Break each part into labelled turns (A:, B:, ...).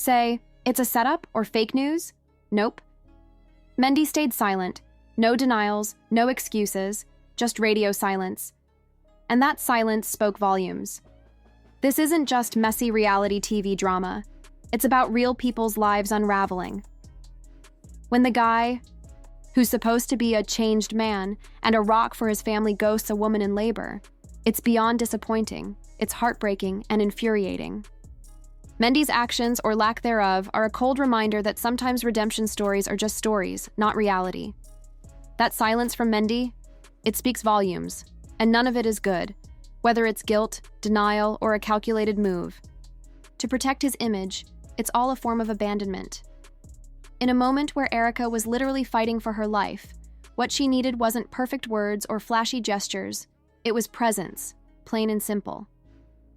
A: say, it's a setup or fake news? Nope. Mendy stayed silent. No denials, no excuses, just radio silence. And that silence spoke volumes. This isn't just messy reality TV drama. It's about real people's lives unraveling. When the guy, who's supposed to be a changed man and a rock for his family, ghosts a woman in labor, it's beyond disappointing. It's heartbreaking and infuriating. Mendy's actions, or lack thereof, are a cold reminder that sometimes redemption stories are just stories, not reality. That silence from Mendy, it speaks volumes, and none of it is good, whether it's guilt, denial, or a calculated move. To protect his image, it's all a form of abandonment. In a moment where Erica was literally fighting for her life, what she needed wasn't perfect words or flashy gestures, it was presence, plain and simple.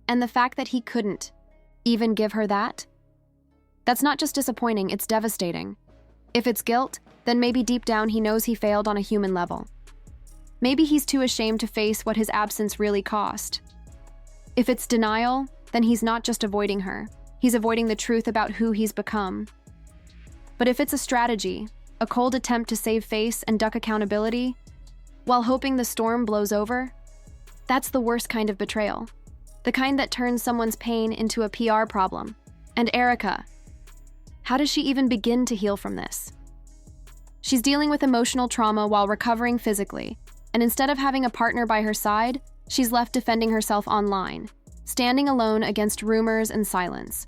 A: And the fact that he couldn't even give her that? That's not just disappointing, it's devastating. If it's guilt, then maybe deep down he knows he failed on a human level. Maybe he's too ashamed to face what his absence really cost. If it's denial, then he's not just avoiding her, he's avoiding the truth about who he's become. But if it's a strategy, a cold attempt to save face and duck accountability, while hoping the storm blows over, that's the worst kind of betrayal. The kind that turns someone's pain into a PR problem. And Erica, how does she even begin to heal from this? She's dealing with emotional trauma while recovering physically, and instead of having a partner by her side, she's left defending herself online, standing alone against rumors and silence.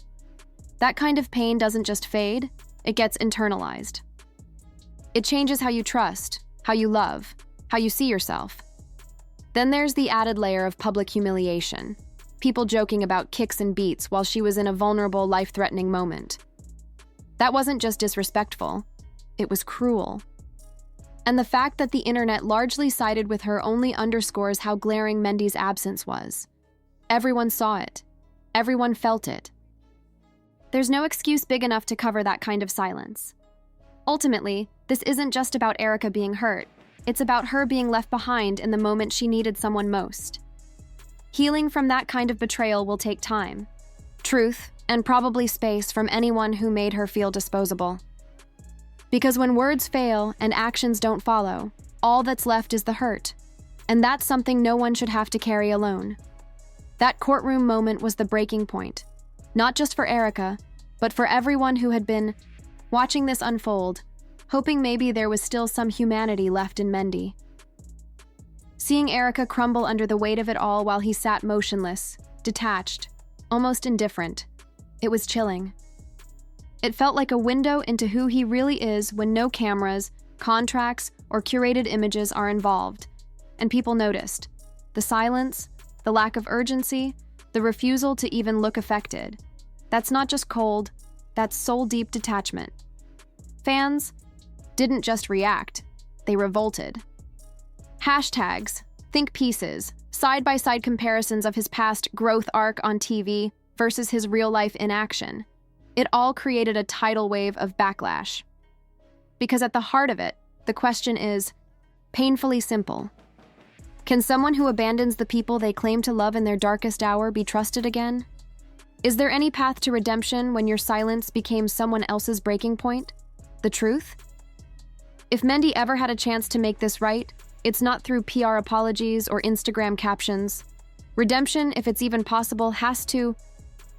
A: That kind of pain doesn't just fade, it gets internalized. It changes how you trust, how you love, how you see yourself. Then there's the added layer of public humiliation. People joking about kicks and beats while she was in a vulnerable, life-threatening moment. That wasn't just disrespectful, it was cruel. And the fact that the internet largely sided with her only underscores how glaring Mendy's absence was. Everyone saw it. Everyone felt it. There's no excuse big enough to cover that kind of silence. Ultimately, this isn't just about Erica being hurt. It's about her being left behind in the moment she needed someone most. Healing from that kind of betrayal will take time, truth, and probably space from anyone who made her feel disposable. Because when words fail and actions don't follow, all that's left is the hurt. And that's something no one should have to carry alone. That courtroom moment was the breaking point, not just for Erica, but for everyone who had been watching this unfold, hoping maybe there was still some humanity left in Mendy. Seeing Erica crumble under the weight of it all while he sat motionless, detached, almost indifferent, it was chilling. It felt like a window into who he really is when no cameras, contracts, or curated images are involved. And people noticed. The silence, the lack of urgency, the refusal to even look affected. That's not just cold, that's soul-deep detachment. Fans didn't just react, they revolted. Hashtags, think pieces, side-by-side comparisons of his past growth arc on TV versus his real-life inaction. It all created a tidal wave of backlash. Because at the heart of it, the question is painfully simple. Can someone who abandons the people they claim to love in their darkest hour be trusted again? Is there any path to redemption when your silence became someone else's breaking point? The truth? If Mendy ever had a chance to make this right, it's not through PR apologies or Instagram captions. Redemption, if it's even possible, has to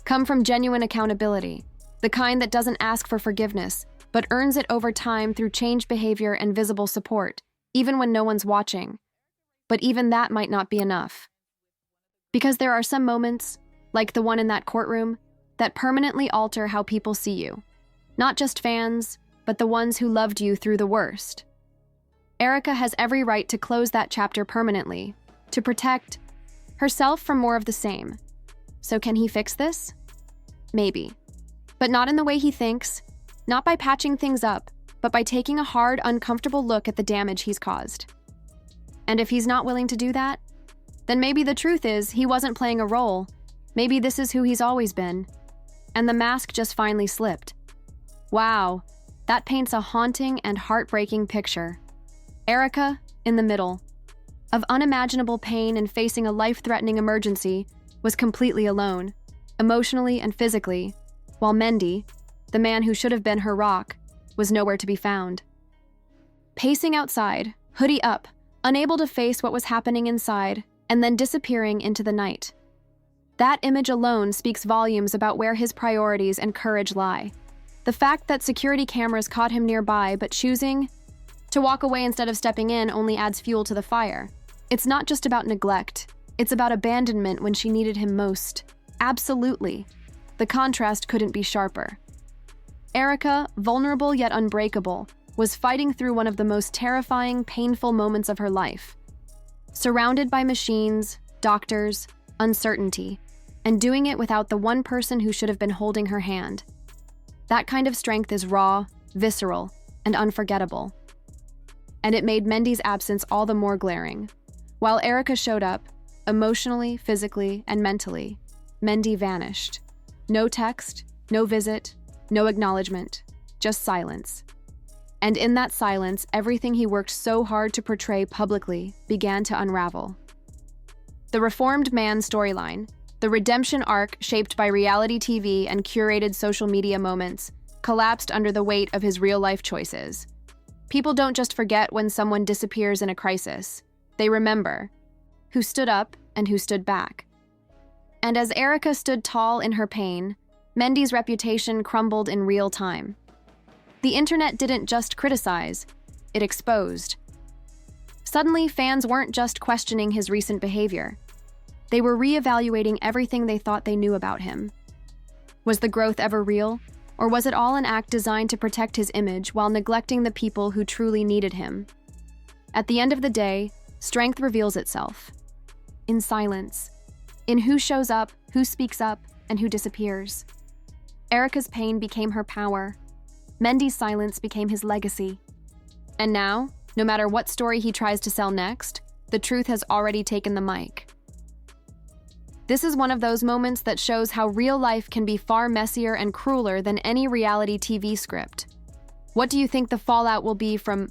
A: come from genuine accountability, the kind that doesn't ask for forgiveness, but earns it over time through changed behavior and visible support, even when no one's watching. But even that might not be enough. Because there are some moments, like the one in that courtroom, that permanently alter how people see you. Not just fans, but the ones who loved you through the worst. Erica has every right to close that chapter permanently, to protect herself from more of the same. So can he fix this? Maybe. But not in the way he thinks, not by patching things up, but by taking a hard, uncomfortable look at the damage he's caused. And if he's not willing to do that, then maybe the truth is he wasn't playing a role. Maybe this is who he's always been. And the mask just finally slipped. Wow, that paints a haunting and heartbreaking picture. Erica, in the middle of unimaginable pain and facing a life-threatening emergency, was completely alone, emotionally and physically, while Mendy, the man who should have been her rock, was nowhere to be found. Pacing outside, hoodie up, unable to face what was happening inside, and then disappearing into the night. That image alone speaks volumes about where his priorities and courage lie. The fact that security cameras caught him nearby, but choosing to walk away instead of stepping in only adds fuel to the fire. It's not just about neglect, it's about abandonment when she needed him most. Absolutely. The contrast couldn't be sharper. Erica, vulnerable yet unbreakable, was fighting through one of the most terrifying, painful moments of her life. Surrounded by machines, doctors, uncertainty, and doing it without the one person who should have been holding her hand. That kind of strength is raw, visceral, and unforgettable. And it made Mendeecees' absence all the more glaring. While Erica showed up, emotionally, physically, and mentally, Mendeecees vanished. No text, no visit, no acknowledgement, just silence. And in that silence, everything he worked so hard to portray publicly began to unravel. The reformed man storyline, the redemption arc shaped by reality TV and curated social media moments, collapsed under the weight of his real-life choices. People don't just forget when someone disappears in a crisis. They remember who stood up and who stood back. And as Erica stood tall in her pain, Mendeecees' reputation crumbled in real time. The internet didn't just criticize, it exposed. Suddenly, fans weren't just questioning his recent behavior. They were reevaluating everything they thought they knew about him. Was the growth ever real, or was it all an act designed to protect his image while neglecting the people who truly needed him? At the end of the day, strength reveals itself. In silence. In who shows up, who speaks up, and who disappears. Erica's pain became her power. Mendeecees' silence became his legacy. And now, no matter what story he tries to sell next, the truth has already taken the mic. This is one of those moments that shows how real life can be far messier and crueler than any reality TV script. What do you think the fallout will be from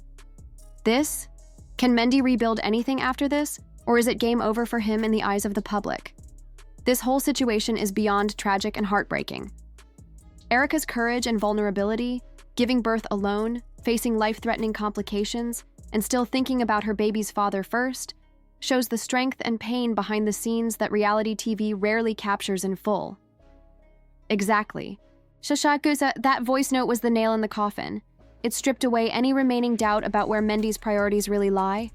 A: this? Can Mendeecees rebuild anything after this, or is it game over for him in the eyes of the public? This whole situation is beyond tragic and heartbreaking. Erica's courage and vulnerability, giving birth alone, facing life-threatening complications, and still thinking about her baby's father first, shows the strength and pain behind the scenes that reality TV rarely captures in full. Exactly. Shashakusa, that voice note was the nail in the coffin. It stripped away any remaining doubt about where Mendeecees' priorities really lie.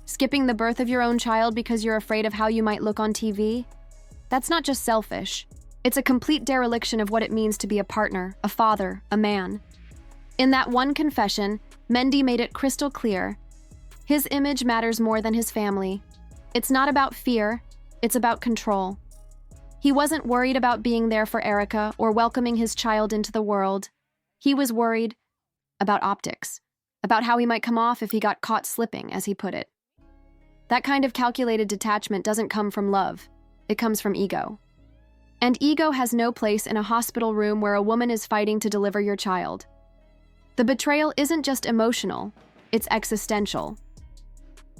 A: Skipping the birth of your own child because you're afraid of how you might look on TV? That's not just selfish. It's a complete dereliction of what it means to be a partner, a father, a man. In that one confession, Mendeecees made it crystal clear. His image matters more than his family. It's not about fear, it's about control. He wasn't worried about being there for Erica or welcoming his child into the world. He was worried about optics, about how he might come off if he got caught slipping, as he put it. That kind of calculated detachment doesn't come from love. It comes from ego. And ego has no place in a hospital room where a woman is fighting to deliver your child. The betrayal isn't just emotional, it's existential.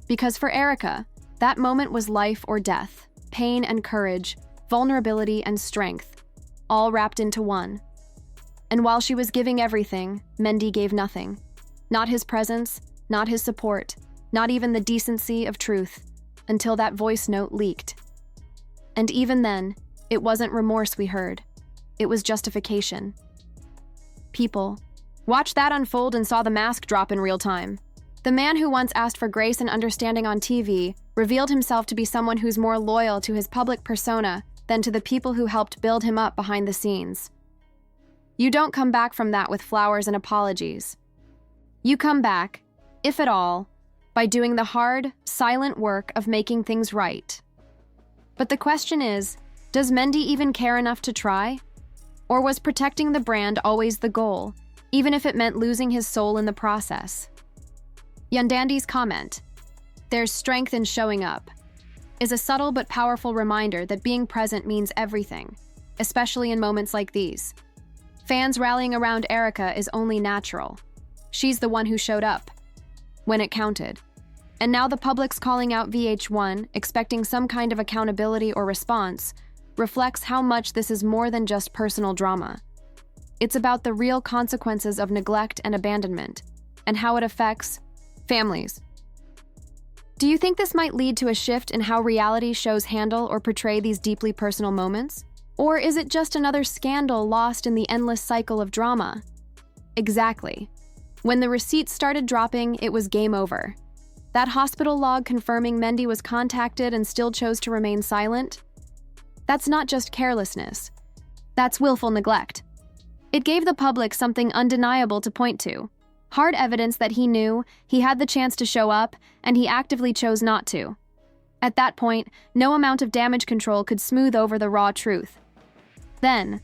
A: Because for Erica, that moment was life or death, pain and courage, vulnerability and strength, all wrapped into one. And while she was giving everything, Mendeecees gave nothing. Not his presence, not his support, not even the decency of truth, until that voice note leaked. And even then, it wasn't remorse we heard. It was justification. People watched that unfold and saw the mask drop in real time. The man who once asked for grace and understanding on TV revealed himself to be someone who's more loyal to his public persona than to the people who helped build him up behind the scenes. You don't come back from that with flowers and apologies. You come back, if at all, by doing the hard, silent work of making things right. But the question is, does Mendeecees even care enough to try? Or was protecting the brand always the goal, even if it meant losing his soul in the process? Yundandi's comment, "There's strength in showing up," is a subtle but powerful reminder that being present means everything, especially in moments like these. Fans rallying around Erica is only natural. She's the one who showed up, when it counted. And now the public's calling out VH1, expecting some kind of accountability or response, reflects how much this is more than just personal drama. It's about the real consequences of neglect and abandonment, and how it affects families. Do you think this might lead to a shift in how reality shows handle or portray these deeply personal moments? Or is it just another scandal lost in the endless cycle of drama? Exactly. When the receipts started dropping, it was game over. That hospital log confirming Mendy was contacted and still chose to remain silent? That's not just carelessness. That's willful neglect. It gave the public something undeniable to point to. Hard evidence that he knew, he had the chance to show up, and he actively chose not to. At that point, no amount of damage control could smooth over the raw truth. Then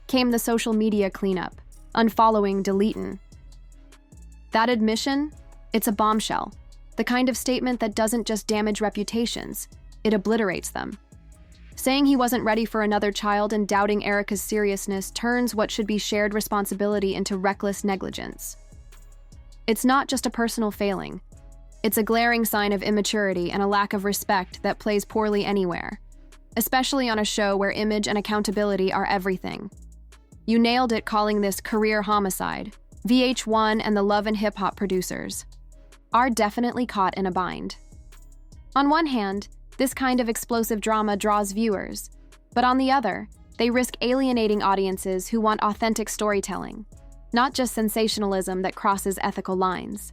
A: came the social media cleanup, unfollowing, deleting. That admission, it's a bombshell, the kind of statement that doesn't just damage reputations, it obliterates them. Saying he wasn't ready for another child and doubting Erica's seriousness turns what should be shared responsibility into reckless negligence. It's not just a personal failing. It's a glaring sign of immaturity and a lack of respect that plays poorly anywhere, especially on a show where image and accountability are everything. You nailed it calling this career homicide. VH1 and the Love and Hip Hop producers are definitely caught in a bind. On one hand, this kind of explosive drama draws viewers, but on the other, they risk alienating audiences who want authentic storytelling, not just sensationalism that crosses ethical lines.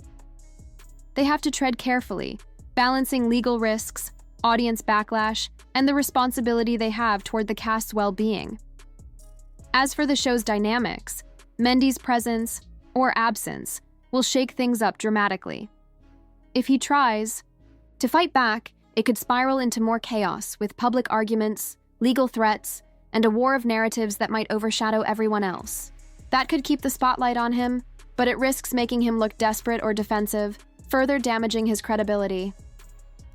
A: They have to tread carefully, balancing legal risks, audience backlash, and the responsibility they have toward the cast's well-being. As for the show's dynamics, Mendy's presence, or absence, will shake things up dramatically. If he tries to fight back, it could spiral into more chaos with public arguments, legal threats, and a war of narratives that might overshadow everyone else. That could keep the spotlight on him, but it risks making him look desperate or defensive, further damaging his credibility.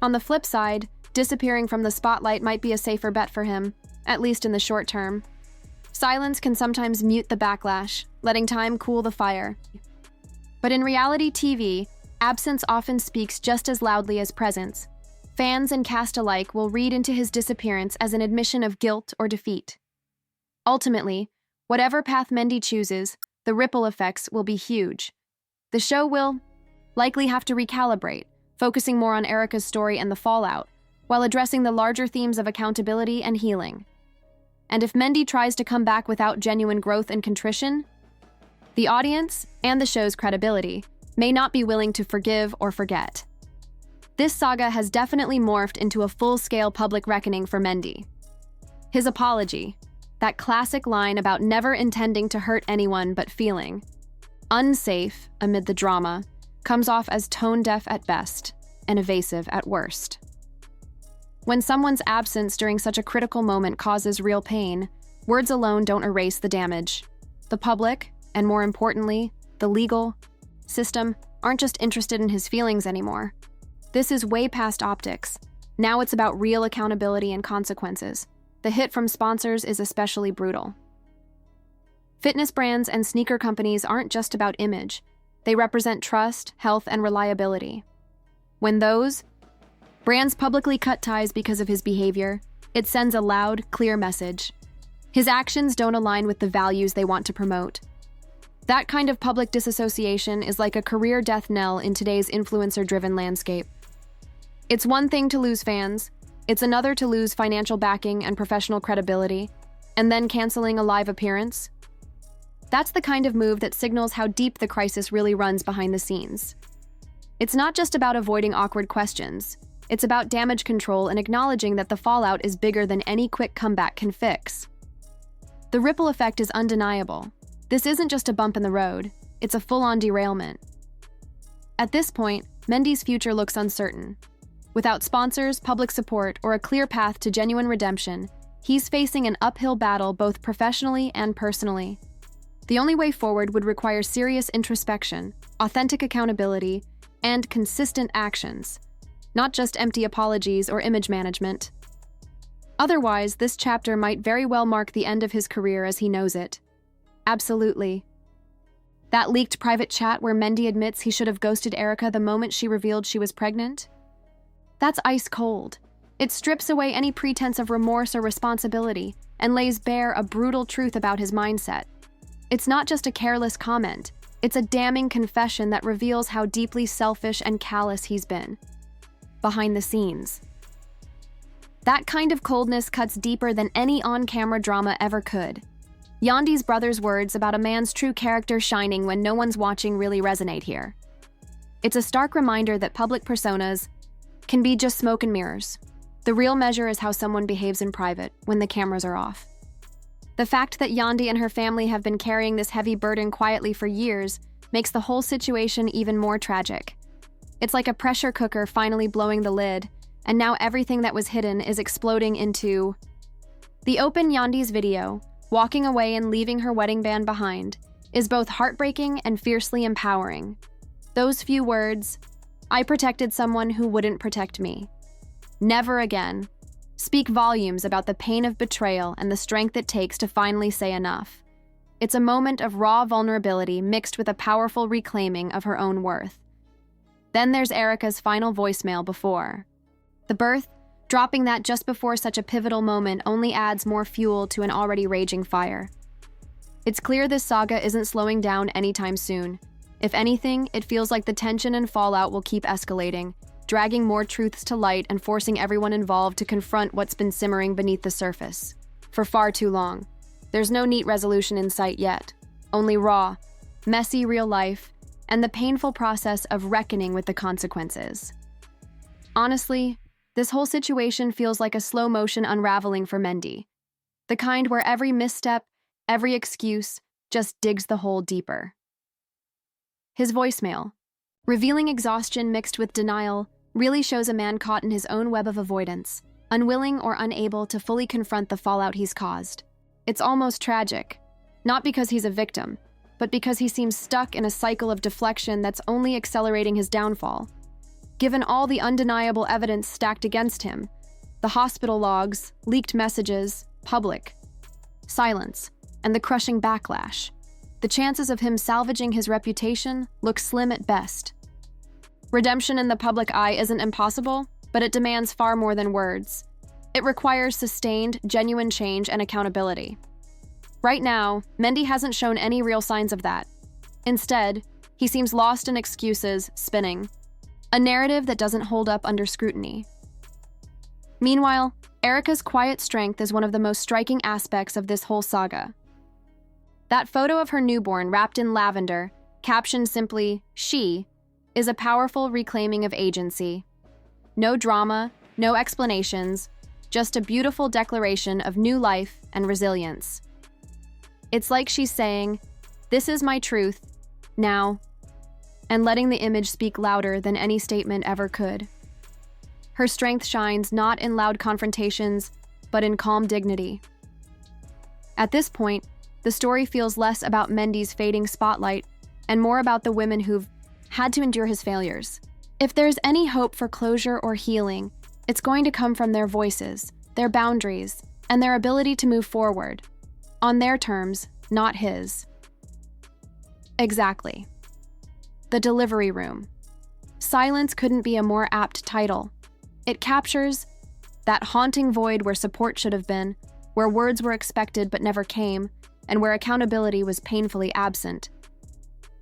A: On the flip side, disappearing from the spotlight might be a safer bet for him, at least in the short term. Silence can sometimes mute the backlash, letting time cool the fire. But in reality TV, absence often speaks just as loudly as presence. Fans and cast alike will read into his disappearance as an admission of guilt or defeat. Ultimately, whatever path Mendy chooses, the ripple effects will be huge. The show will likely have to recalibrate, focusing more on Erica's story and the fallout, while addressing the larger themes of accountability and healing. And if Mendy tries to come back without genuine growth and contrition, the audience, and the show's credibility, may not be willing to forgive or forget. This saga has definitely morphed into a full-scale public reckoning for Mendy. His apology, that classic line about never intending to hurt anyone but feeling unsafe amid the drama, comes off as tone-deaf at best and evasive at worst. When someone's absence during such a critical moment causes real pain, words alone don't erase the damage. The public, and more importantly, the legal system, aren't just interested in his feelings anymore. This is way past optics. Now it's about real accountability and consequences. The hit from sponsors is especially brutal. Fitness brands and sneaker companies aren't just about image. They represent trust, health, and reliability. When those brands publicly cut ties because of his behavior, it sends a loud, clear message. His actions don't align with the values they want to promote. That kind of public disassociation is like a career death knell in today's influencer-driven landscape. It's one thing to lose fans, it's another to lose financial backing and professional credibility, and then canceling a live appearance. That's the kind of move that signals how deep the crisis really runs behind the scenes. It's not just about avoiding awkward questions. It's about damage control and acknowledging that the fallout is bigger than any quick comeback can fix. The ripple effect is undeniable. This isn't just a bump in the road, it's a full-on derailment. At this point, Mendy's future looks uncertain. Without sponsors, public support, or a clear path to genuine redemption, he's facing an uphill battle both professionally and personally. The only way forward would require serious introspection, authentic accountability, and consistent actions, not just empty apologies or image management. Otherwise, this chapter might very well mark the end of his career as he knows it. Absolutely. That leaked private chat where Mendy admits he should have ghosted Erica the moment she revealed she was pregnant? That's ice cold. It strips away any pretense of remorse or responsibility and lays bare a brutal truth about his mindset. It's not just a careless comment. It's a damning confession that reveals how deeply selfish and callous he's been. Behind the scenes. That kind of coldness cuts deeper than any on-camera drama ever could. Yandy's brother's words about a man's true character shining when no one's watching really resonate here. It's a stark reminder that public personas can be just smoke and mirrors. The real measure is how someone behaves in private when the cameras are off. The fact that Yandy and her family have been carrying this heavy burden quietly for years makes the whole situation even more tragic. It's like a pressure cooker finally blowing the lid, and now everything that was hidden is exploding into... The open Yandy's video, walking away and leaving her wedding band behind, is both heartbreaking and fiercely empowering. Those few words, "I protected someone who wouldn't protect me. Never again," speak volumes about the pain of betrayal and the strength it takes to finally say enough. It's a moment of raw vulnerability mixed with a powerful reclaiming of her own worth. Then there's Erica's final voicemail before the birth. Dropping that just before such a pivotal moment only adds more fuel to an already raging fire. It's clear this saga isn't slowing down anytime soon. If anything, it feels like the tension and fallout will keep escalating, dragging more truths to light and forcing everyone involved to confront what's been simmering beneath the surface for far too long. There's no neat resolution in sight yet, only raw, messy real life, and the painful process of reckoning with the consequences. Honestly, this whole situation feels like a slow-motion unraveling for Mendy, the kind where every misstep, every excuse, just digs the hole deeper. His voicemail, revealing exhaustion mixed with denial, really shows a man caught in his own web of avoidance, unwilling or unable to fully confront the fallout he's caused. It's almost tragic, not because he's a victim, but because he seems stuck in a cycle of deflection that's only accelerating his downfall. Given all the undeniable evidence stacked against him, the hospital logs, leaked messages, public silence, and the crushing backlash, the chances of him salvaging his reputation look slim at best. Redemption in the public eye isn't impossible, but it demands far more than words. It requires sustained, genuine change and accountability. Right now, Mendy hasn't shown any real signs of that. Instead, he seems lost in excuses, spinning a narrative that doesn't hold up under scrutiny. Meanwhile, Erica's quiet strength is one of the most striking aspects of this whole saga. That photo of her newborn wrapped in lavender, captioned simply, "She," is a powerful reclaiming of agency. No drama, no explanations, just a beautiful declaration of new life and resilience. It's like she's saying, "This is my truth, now," and letting the image speak louder than any statement ever could. Her strength shines not in loud confrontations, but in calm dignity. At this point, the story feels less about Mendy's fading spotlight and more about the women who've had to endure his failures. If there's any hope for closure or healing, it's going to come from their voices, their boundaries, and their ability to move forward. On their terms, not his. Exactly. The delivery room. Silence couldn't be a more apt title. It captures that haunting void where support should have been, where words were expected but never came, and where accountability was painfully absent.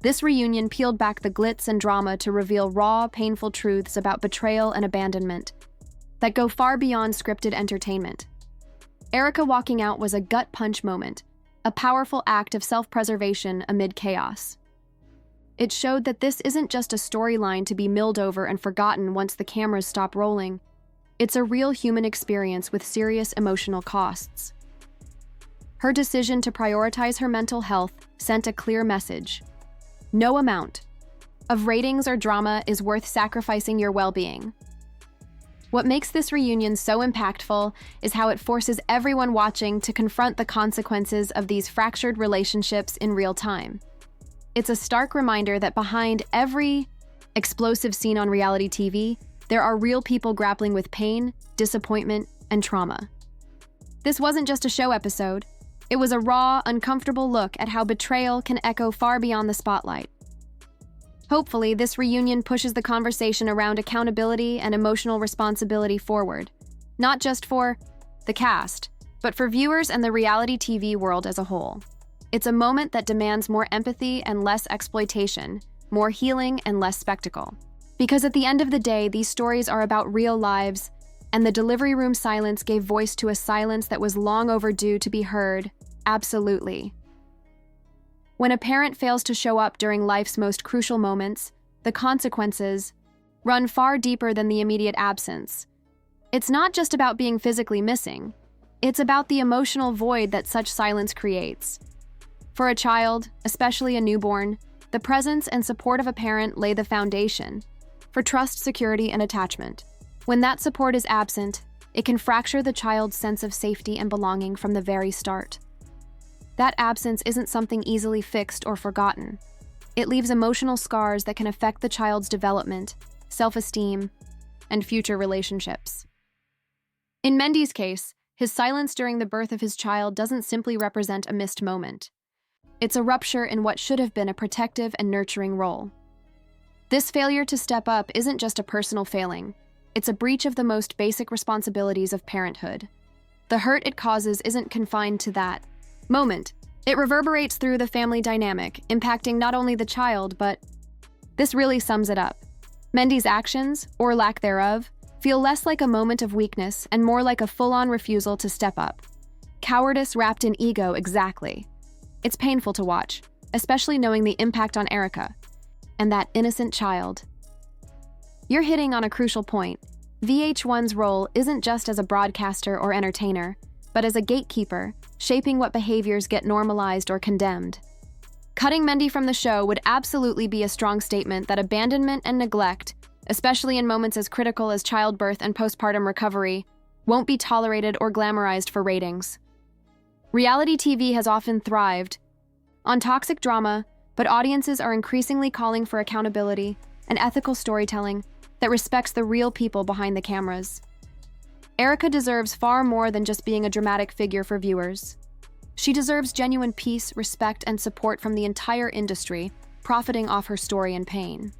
A: This reunion peeled back the glitz and drama to reveal raw, painful truths about betrayal and abandonment that go far beyond scripted entertainment. Erica walking out was a gut-punch moment, a powerful act of self-preservation amid chaos. It showed that this isn't just a storyline to be milled over and forgotten once the cameras stop rolling. It's a real human experience with serious emotional costs. Her decision to prioritize her mental health sent a clear message. No amount of ratings or drama is worth sacrificing your well-being. What makes this reunion so impactful is how it forces everyone watching to confront the consequences of these fractured relationships in real time. It's a stark reminder that behind every explosive scene on reality TV, there are real people grappling with pain, disappointment, and trauma. This wasn't just a show episode. It was a raw, uncomfortable look at how betrayal can echo far beyond the spotlight. Hopefully, this reunion pushes the conversation around accountability and emotional responsibility forward, not just for the cast, but for viewers and the reality TV world as a whole. It's a moment that demands more empathy and less exploitation, more healing and less spectacle. Because at the end of the day, these stories are about real lives, and the delivery room silence gave voice to a silence that was long overdue to be heard. Absolutely. When a parent fails to show up during life's most crucial moments, the consequences run far deeper than the immediate absence. It's not just about being physically missing. It's about the emotional void that such silence creates. For a child, especially a newborn, the presence and support of a parent lay the foundation for trust, security, and attachment. When that support is absent, it can fracture the child's sense of safety and belonging from the very start. That absence isn't something easily fixed or forgotten. It leaves emotional scars that can affect the child's development, self-esteem, and future relationships. In Mendeecees' case, his silence during the birth of his child doesn't simply represent a missed moment. It's a rupture in what should have been a protective and nurturing role. This failure to step up isn't just a personal failing. It's a breach of the most basic responsibilities of parenthood. The hurt it causes isn't confined to that moment. It reverberates through the family dynamic, impacting not only the child, but this really sums it up. Mendeecees' actions, or lack thereof, feel less like a moment of weakness and more like a full-on refusal to step up. Cowardice wrapped in ego, exactly. It's painful to watch, especially knowing the impact on Erica and that innocent child. You're hitting on a crucial point. VH1's role isn't just as a broadcaster or entertainer, but as a gatekeeper, shaping what behaviors get normalized or condemned. Cutting Mendy from the show would absolutely be a strong statement that abandonment and neglect, especially in moments as critical as childbirth and postpartum recovery, won't be tolerated or glamorized for ratings. Reality TV has often thrived on toxic drama, but audiences are increasingly calling for accountability and ethical storytelling that respects the real people behind the cameras. Erica deserves far more than just being a dramatic figure for viewers. She deserves genuine peace, respect, and support from the entire industry, profiting off her story and pain.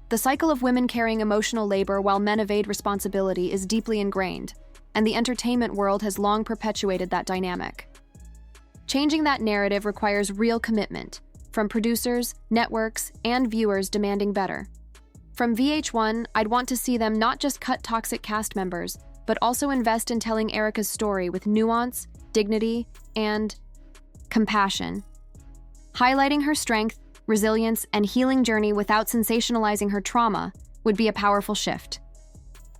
A: The cycle of women carrying emotional labor while men evade responsibility is deeply ingrained, and the entertainment world has long perpetuated that dynamic. Changing that narrative requires real commitment, from producers, networks, and viewers demanding better. From VH1, I'd want to see them not just cut toxic cast members, but also invest in telling Erica's story with nuance, dignity, and compassion. Highlighting her strength, resilience, and healing journey without sensationalizing her trauma would be a powerful shift.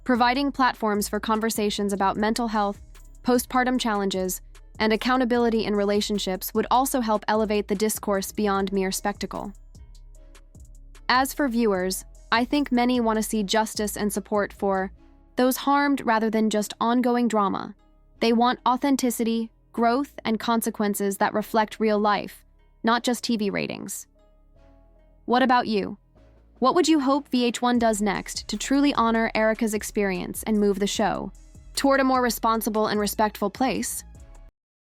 A: Providing platforms for conversations about mental health, postpartum challenges, and accountability in relationships would also help elevate the discourse beyond mere spectacle. As for viewers, I think many want to see justice and support for those harmed rather than just ongoing drama. They want authenticity, growth, and consequences that reflect real life, not just TV ratings. What about you? What would you hope VH1 does next to truly honor Erica's experience and move the show toward a more responsible and respectful place?